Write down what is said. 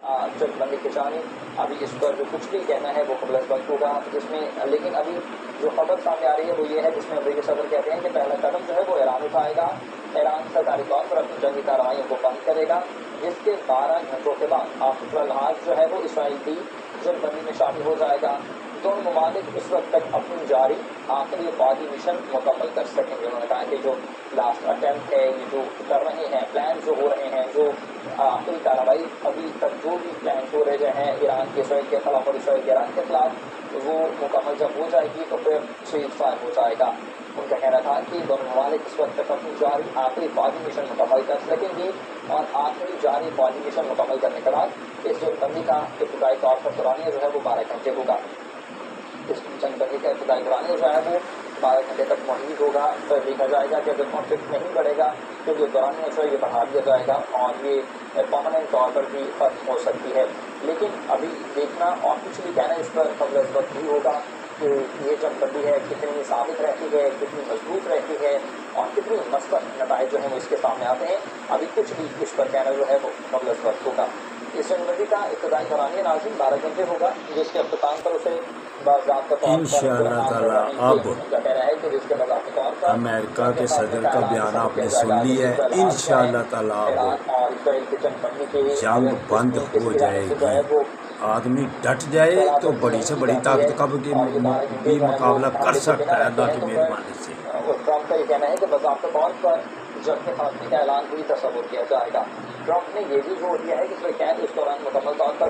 जथेबंदी की जानिब अभी इस पर जो कुछ भी कहना है वो कबल वक्त होगा, जिसमें लेकिन अभी जो खबर सामने आ रही है वो ये है जिसमें अमरीकी सदर कहते हैं कि पहला कदम जो है वो ईरान उठाएगा। ईरान सरकारी तौर पर अपनी जंगी कार्रवाइयों को बंद करेगा, जिसके 12 घंटों के बाद आफिफुल लहाज जो है वो इसराइल की जथेबंदी में शामिल हो जाएगा। दोनों ममालिक इस वक्त तक अपनी जारी आखिरी फौजी मिशन मुकम्मल कर सकेंगे। उन्होंने कहा कि जो लास्ट अटेम्प्ट है, ये जो कर रहे हैं प्लान जो हो रहे हैं, जो आखिरी कार्रवाई अभी तक जो भी प्लान हो रहे हैं ईरान के इसराइल के खिलाफ और इसराइल के ईरान के खिलाफ, वो मुकम्मल जब हो जाएगी तो फिर सीज फायर हो जाएगा। उनका कहना था कि दोनों ममालिक इस वक्त तक अपनी जारी आखिरी फौजी मिशन मुकम्मल कर सकेंगे और आखिरी जारी फौजी मिशन मुकम्मल करने के बाद इस जंगबंदी का इब्तदाई तौर पर दौरानिया जो है वो 12 घंटे होगा। इस जंगबंदी का इब्तदाई दौरानिया जो है वो 12 घंटे तक मौजूद होगा। तो देखा जाएगा कि अगर कॉन्फ्लिक्ट नहीं बढ़ेगा तो जो दौरानिया जो है ये बढ़ा दिया जाएगा और ये परमानेंट तौर पर भी खत्म हो सकती है। लेकिन अभी देखना और कुछ भी कहना इस पर कबल वक्त ही होगा कि ये जंगबंदी है कितनी साबित रहती है, कितनी मजबूत रहती है और कितनी मस्बत नताइज जो है वो इसके सामने आते हैं। अभी कुछ भी इस पर कहना जो है वो कबल वक्त होगा। इस जंगबंदी का इब्तदाई दौरानिया नाज़रीन 12 घंटे होगा, जिसके अख्ताम पर उसे इंशाअल्लाह ताला अब अमेरिका के सदर का बयान आपने सुन लिया है। इंशाअल्लाह ताला अब जंग बंद हो जाएगी। आदमी डट जाए तो बड़ी से बड़ी ताकत का भी मुकाबला कर सकता है अल्लाह की मेहरबानी से। ट्रंप का ये कहना है कि बाज़ाब्ता तौर पर जंग के खात्मे का ऐलान भी तस्वुर किया जाएगा। ट्रंप ने ये भी जोर दिया है कि इस दौरान मुकम्मल तौर पर